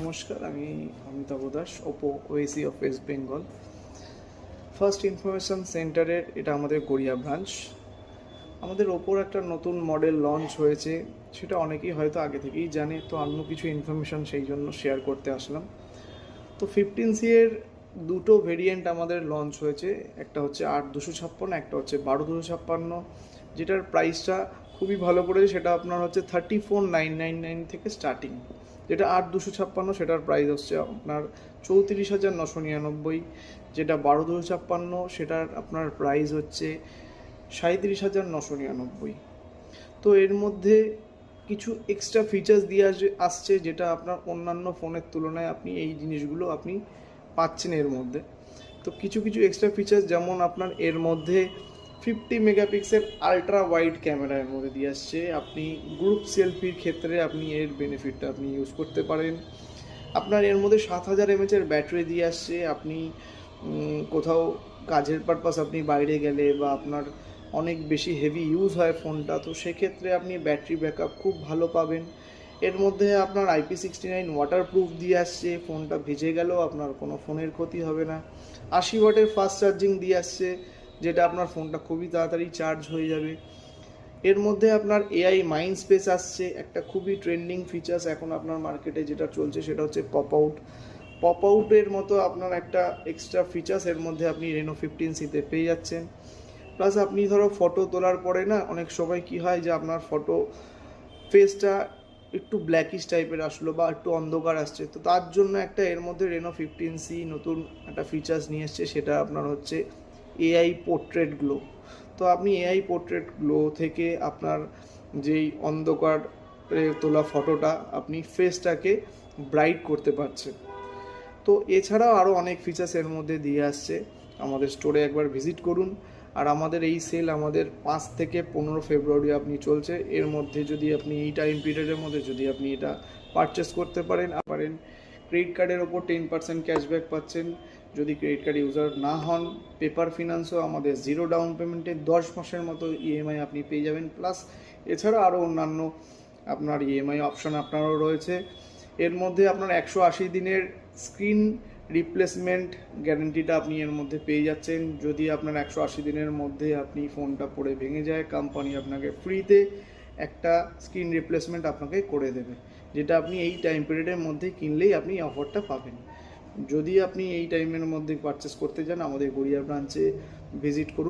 নমস্কার, আমি Amitabh Das, Oppo OAC of West Bengal. First information সেন্টারের এটা আমাদের গড়িয়া ব্রাঞ্চ। আমাদের ওপোর একটা নতুন মডেল লঞ্চ হয়েছে, সেটা অনেকেই হয়তো আগে থেকেই জানে, তো অন্য কিছু ইনফরমেশন সেই জন্য শেয়ার করতে আসলাম। তো 15C এর দুটো ভেরিয়েন্ট আমাদের লঞ্চ হয়েছে, একটা হচ্ছে 8/256, একটা হচ্ছে 12/256, যেটার প্রাইসটা খুবই ভালো করেছে। সেটা আপনার হচ্ছে 34,999 থেকে স্টার্টিং। যেটা 8/256 সেটার প্রাইস হচ্ছে আপনার 34,999। যেটা 12/256 সেটার আপনার প্রাইস হচ্ছে 37,999। তো এর মধ্যে কিছু এক্সট্রা ফিচার্স দিয়ে আসছে, যেটা আপনার অন্যান্য ফোনের তুলনায় আপনি এই জিনিসগুলো আপনি পাচ্ছেন এর মধ্যে। তো কিছু কিছু এক্সট্রা ফিচার্স, যেমন আপনার এর মধ্যে 50 মেগাপিক্সেল আলট্রা ওয়াইড ক্যামেরা এর মধ্যে দিয়ে আসছে। আপনি গ্রুপ সেলফির ক্ষেত্রে আপনি এর বেনিফিটটা আপনি ইউজ করতে পারেন। আপনার এর মধ্যে 7000 mAh ব্যাটারি দিয়ে আসছে। আপনি কোথাও কাজের পারপাস আপনি বাইরে গেলে বা আপনার অনেক বেশি হেভি ইউজ হয় ফোনটা, তো সেক্ষেত্রে আপনি ব্যাটারি ব্যাকআপ খুব ভালো পাবেন। এর মধ্যে আপনার IP69 ওয়াটারপ্রুফ দিয়ে আসছে, ফোনটা ভিজে গেলেও আপনার কোনো ফোনের ক্ষতি হবে না। 80 ওয়াটের ফাস্ট চার্জিং দিয়ে আসছে, যেটা আপনার ফোনটা খুবই তাড়াতাড়ি চার্জ হয়ে যাবে। এর মধ্যে আপনার এআই মাইন্ড স্পেস আসছে, একটা খুবই ট্রেন্ডিং ফিচার্স এখন আপনার মার্কেটে যেটা চলছে সেটা হচ্ছে পপ আউটের মতো আপনার একটা এক্সট্রা ফিচার্স এর মধ্যে আপনি রেনো 15C-তে পেয়ে যাচ্ছেন। প্লাস আপনি ধরো ফটো তোলার পরে না, অনেক সময় কি হয় যে আপনার ফটো ফেসটা একটু ব্ল্যাকিশ টাইপের আসলো বা একটু অন্ধকার আসছে, তো তার জন্য একটা এর মধ্যে রেনো 15C নতুন একটা ফিচার্স নিয়ে এসছে, সেটা আপনার হচ্ছে এআই পোর্ট্রেট গ্লো। তো আপনি এআই পোর্ট্রেট গ্লো থেকে আপনার যেই অন্ধকার তোলা ফটোটা আপনি ফেসটাকে ব্রাইট করতে পারছেন। তো এছাড়াও আরও অনেক ফিচার্স এর মধ্যে দিয়ে আসছে। আমাদের স্টোরে একবার ভিজিট করুন। আর আমাদের এই সেল আমাদের 5 থেকে 15 ফেব্রুয়ারি আপনি চলছে। এর মধ্যে যদি আপনি এই টাইম পিরিয়ডের মধ্যে যদি আপনি এটা পারচেস করতে পারেন ক্রেডিট কার্ডের ওপর 10% ক্যাশব্যাক পাচ্ছেন। যদি ক্রেডিট কার্ড ইউজার না হন, পেপার ফিনান্সও আমাদের 0 ডাউন পেমেন্টে 10 মাসের মতো ইএমআই আপনি পেয়ে যাবেন। প্লাস এছাড়া আরও অন্যান্য আপনার ইএমআই অপশান আপনারও রয়েছে। এর মধ্যে আপনার 180 দিনের স্ক্রিন রিপ্লেসমেন্ট গ্যারেন্টিটা আপনি এর মধ্যে পেয়ে যাচ্ছেন। যদি আপনার 180 দিনের মধ্যে আপনি ফোনটা পড়ে ভেঙে যায়, কোম্পানি আপনাকে ফ্রিতে একটা স্ক্রিন রিপ্লেসমেন্ট আপনাকে করে দেবে, যেটা আপনি এই টাইম পিরিয়ডের মধ্যে কিনলেই আপনি অফারটা পাবেন। যদি আপনি এই টাইমের মধ্যে পারচেস করতে চান, আমাদের গড়িয়া ব্রাঞ্চে ভিজিট করুন।